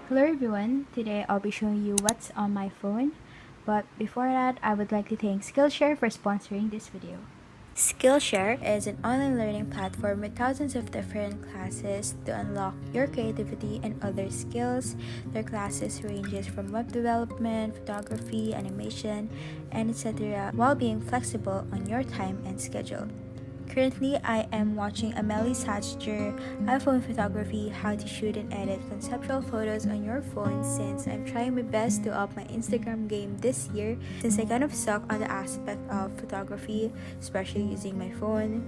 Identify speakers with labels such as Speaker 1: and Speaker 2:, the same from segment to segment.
Speaker 1: Hello everyone, today I'll be showing you what's on my phone, but before that I would like to thank Skillshare for sponsoring this video. Skillshare is an online learning platform with thousands of different classes to unlock your creativity and other skills. Their classes ranges from web development, photography, animation, and etc. while being flexible on your time and schedule. Currently, I am watching Amelie Satcher iPhone photography, how to shoot and edit conceptual photos on your phone, since I'm trying my best to up my Instagram game this year since I kind of suck on the aspect of photography, especially using my phone.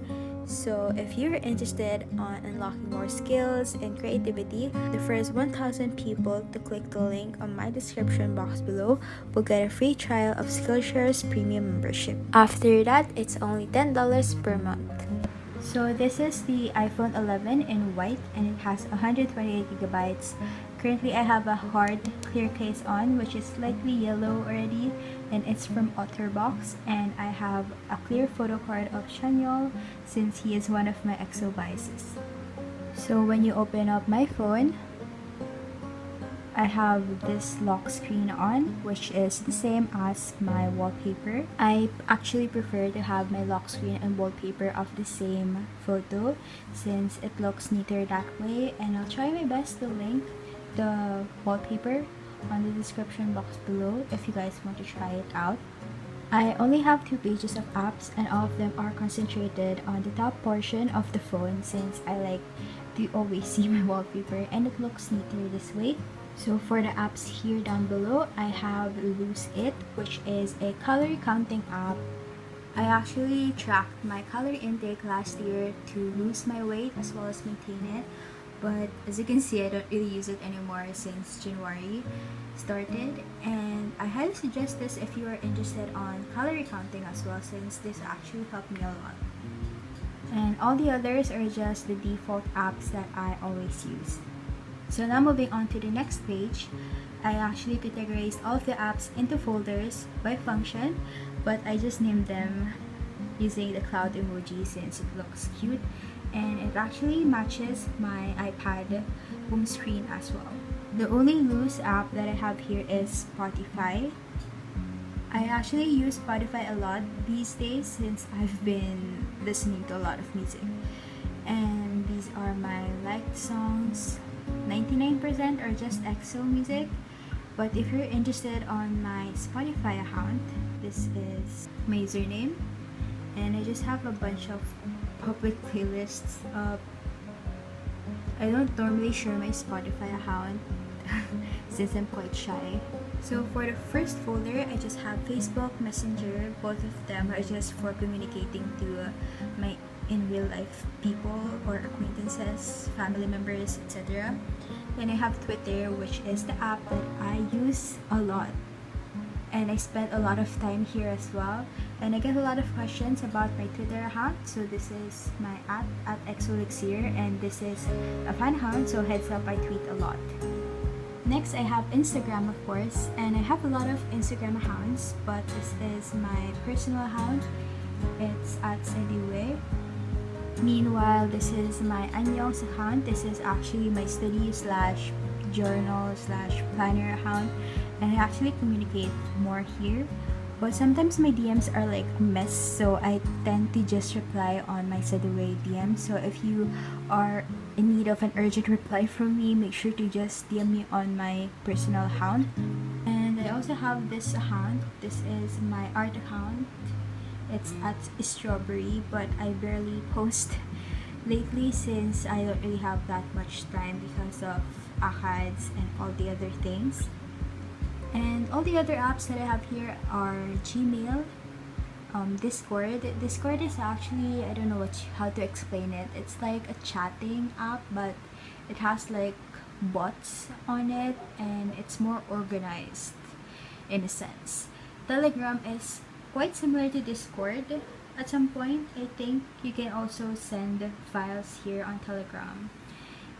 Speaker 1: So if you're interested on unlocking more skills and creativity, the first 1,000 people to click the link on my description box below will get a free trial of Skillshare's premium membership. After that, it's only $10 per month. So this is the iPhone 11 in white and it has 128 gigabytes. Currently I have a hard clear case on, which is slightly yellow already, and it's from OtterBox, and I have a clear photo card of Chanyeol since he is one of my exo biases. So when you open up my phone, I have this lock screen on, which is the same as my wallpaper. I actually prefer to have my lock screen and wallpaper of the same photo since it looks neater that way, and I'll try my best to link the wallpaper on the description box below if you guys want to try it out. I only have 2 pages of apps and all of them are concentrated on the top portion of the phone since I like to always see my wallpaper and it looks neater this way. So for the apps here down below, I have Lose It, which is a calorie counting app. I actually tracked my calorie intake last year to lose my weight as well as maintain it. But as you can see, I don't really use it anymore since January started. And I highly suggest this if you are interested on calorie counting as well, since this actually helped me a lot. And all the others are just the default apps that I always use. So now moving on to the next page, I actually categorized all of the apps into folders by function, but I just named them using the cloud emoji since it looks cute and it actually matches my iPad home screen as well. The only loose app that I have here is Spotify. I actually use Spotify a lot these days since I've been listening to a lot of music. And these are my liked songs. 99% are just EXO music, but if you're interested on my Spotify account, this is my username, and I just have a bunch of public playlists. I don't normally share my Spotify account since I'm quite shy. So for the first folder, I just have Facebook, Messenger. Both of them are just for communicating to my in real life people or acquaintances, family members, etc. Then I have Twitter, which is the app that I use a lot, and I spend a lot of time here as well, and I get a lot of questions about my Twitter account. So this is my at exo-l, and this is a fan account, so heads up, I tweet a lot. Next, I have Instagram, of course, and I have a lot of Instagram accounts, but this is my personal account. It's at cedie. Meanwhile, this is my ahnyeongs account. This is actually my study slash journal slash planner account, and I actually communicate more here. But sometimes my DMs are like a mess, so I tend to just reply on my cedie DM. So if you are in need of an urgent reply from me, make sure to just DM me on my personal account. And I also have this account. This is my art account. It's at strawberry, but I barely post lately since I don't really have that much time because of ACADS and all the other things. And all the other apps that I have here are Gmail, Discord. Discord is actually, I don't know how to explain it. It's like a chatting app, but it has like bots on it and it's more organized in a sense. Telegram is quite similar to Discord at some point. I think you can also send files here on Telegram.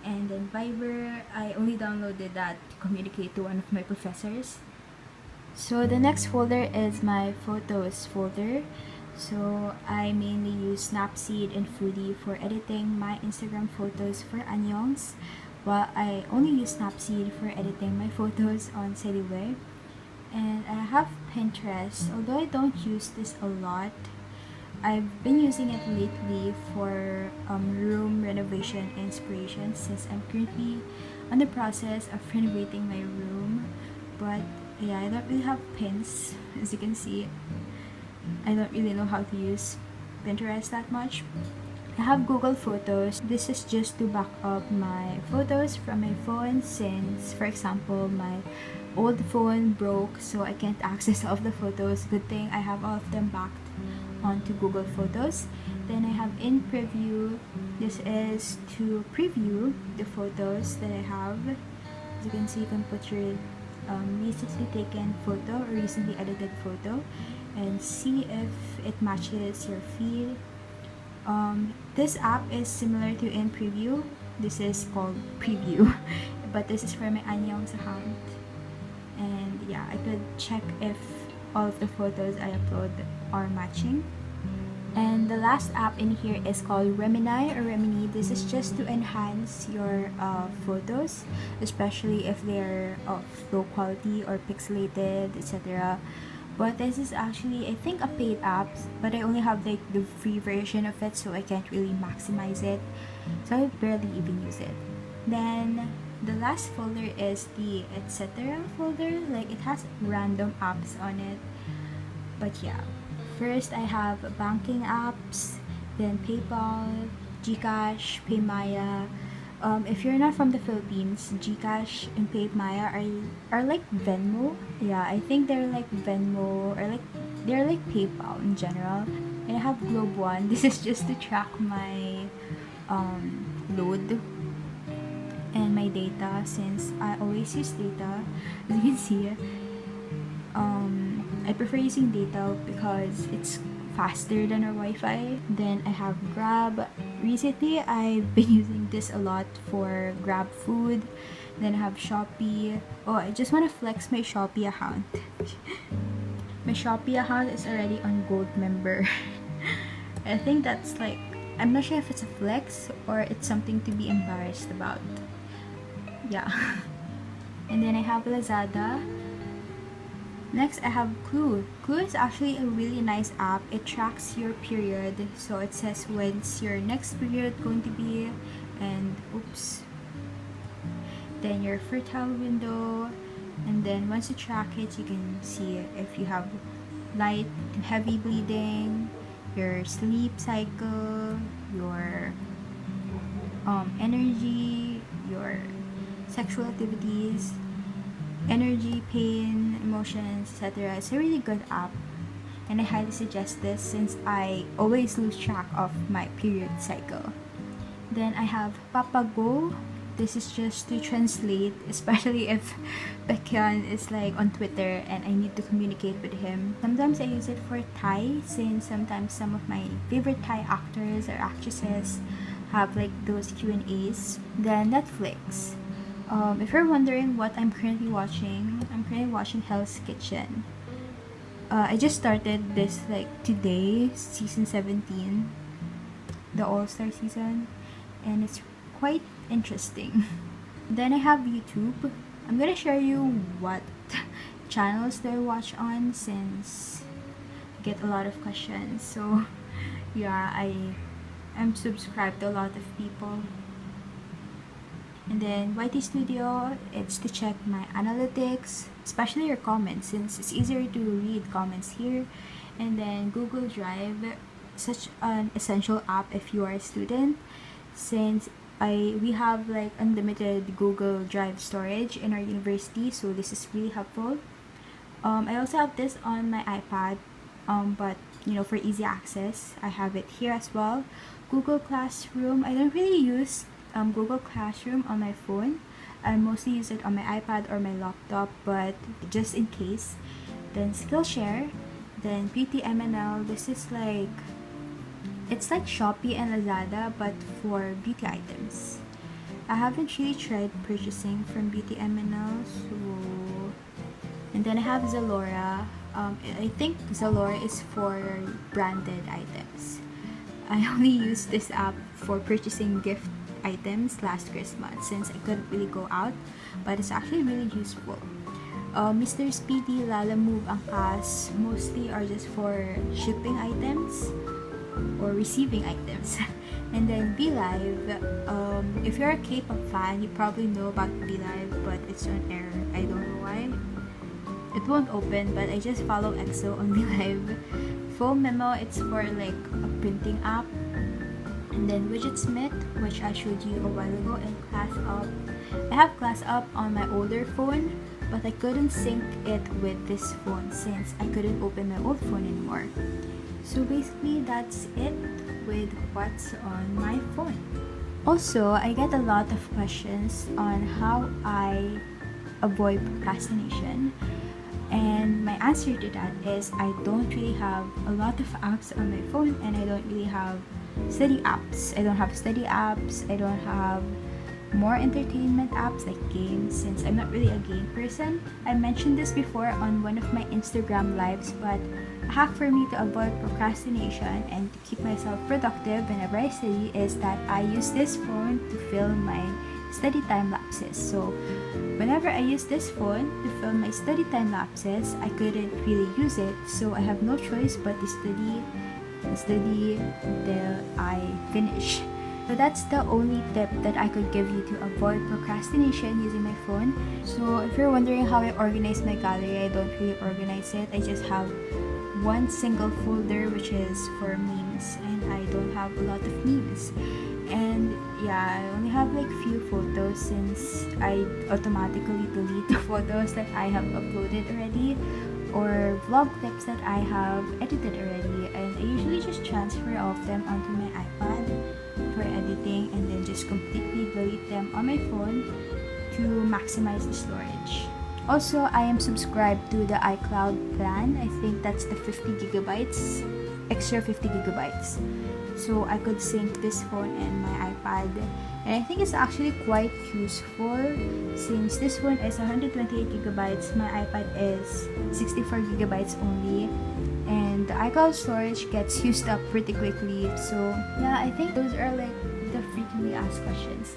Speaker 1: And then Viber, I only downloaded that to communicate to one of my professors. So the next folder is my photos folder. So I mainly use Snapseed and Foodie for editing my Instagram photos for ahnyeongs. Well, I only use Snapseed for editing my photos on cedie. And I have Pinterest, although I don't use this a lot. I've been using it lately for room renovation inspiration since I'm currently on the process of renovating my room. But yeah, I don't really have pins. As you can see, I don't really know how to use Pinterest that much. I have Google Photos. This is just to back up my photos from my phone since, for example, my old phone broke, so I can't access all of the photos. Good thing I have all of them backed onto Google Photos. Then I have in preview. This is to preview the photos that I have. As you can see, you can put your recently taken photo or recently edited photo and see if it matches your feed. This app is similar to in preview. This is called preview, but this is for my ahnyeongs account. And yeah, I could check if all of the photos I upload are matching. And the last app in here is called Remini or Remini. This is just to enhance your photos, especially if they're of low quality or pixelated, etc. But this is actually, I think, a paid app, but I only have like the free version of it, so I can't really maximize it. So I barely even use it. Then the last folder is the etc. folder. Like, it has random apps on it. But yeah, first I have banking apps, then PayPal, GCash, PayMaya. If you're not from the Philippines, GCash and PayMaya are like Venmo. Yeah, I think they're like Venmo, or like they're like PayPal in general. And I have Globe One. This is just to track my load and my data, since I always use data. As you can see, I prefer using data because it's faster than our Wi-Fi. Then I have Grab. Recently, I've been using this a lot for Grab food. Then I have Shopee. Oh, I just want to flex my Shopee account. My Shopee account is already on Gold member. I think that's like, I'm not sure if it's a flex or it's something to be embarrassed about. Yeah. And then I have Lazada. Next, I have Clue. Clue is actually a really nice app. It tracks your period, so it says when's your next period going to be, and oops, then your fertile window, and then once you track it, you can see if you have light and heavy bleeding, your sleep cycle, your energy, your sexual activities, energy, pain, emotions, etc. It's a really good app, and I highly suggest this since I always lose track of my period cycle. Then I have Papago. This is just to translate, especially if Baekhyun is like on Twitter and I need to communicate with him. Sometimes I use it for Thai, since sometimes some of my favorite Thai actors or actresses have like those Q&As. Then Netflix. If you're wondering what I'm currently watching Hell's Kitchen. I just started this like today, season 17, the All-Star season, and it's quite interesting. Then I have YouTube. I'm gonna share you what channels that I watch on, since I get a lot of questions. So yeah, I'm subscribed to a lot of people. And then YT Studio, it's to check my analytics, especially your comments, since it's easier to read comments here. And then Google Drive, such an essential app if you are a student, since we have like unlimited Google Drive storage in our university, so this is really helpful. I also have this on my iPad, but for easy access, I have it here as well. Google Classroom, I don't really use Google Classroom on my phone. I mostly use it on my iPad or my laptop, but just in case. Then Skillshare, then Beauty MNL. This is like, it's like Shopee and Lazada, but for beauty items. I haven't really tried purchasing from Beauty MNL, so. And then I have Zalora. I think Zalora is for branded items. I only use this app for purchasing gift items last Christmas since I couldn't really go out, but it's actually really useful. Mr. Speedy, Lala Move, ang CAS mostly are just for shipping items or receiving items. And then VLive, if you're a K-pop fan, you probably know about VLive, but it's on error. I don't know why. It won't open, but I just follow EXO on VLive. Foam Memo, it's for like a printing app. And then Widgetsmith, which I showed you a while ago, and Class Up. I have Class Up on my older phone, but I couldn't sync it with this phone since I couldn't open my old phone anymore. So basically, that's it with what's on my phone. Also, I get a lot of questions on how I avoid procrastination. And my answer to that is I don't really have a lot of apps on my phone, and I don't really have study apps. I don't have study apps. I don't have more entertainment apps like games since I'm not really a game person. I mentioned this before on one of my Instagram lives, but a hack for me to avoid procrastination and to keep myself productive whenever I study is that I use this phone to film my study time lapses. So whenever I use this phone to film my study time lapses, I couldn't really use it, so I have no choice but to study till I finish. So that's the only tip that I could give you to avoid procrastination using my phone. So if you're wondering how I organize my gallery, I don't really organize it. I just have one single folder which is for memes, and I don't have a lot of memes. And yeah, I only have like few photos since I automatically delete the photos that I have uploaded already or vlog clips that I have edited already, and I usually just transfer all of them onto my iPad for editing and then just completely delete them on my phone to maximize the storage. Also, I am subscribed to the iCloud plan. I think that's the 50 gigabytes, extra 50 gigabytes. So I could sync this phone and my iPad, and I think it's actually quite useful since this phone is 128 gigabytes, my iPad is 64 gigabytes only, and the iCloud storage gets used up pretty quickly. So yeah, I think those are like the frequently asked questions.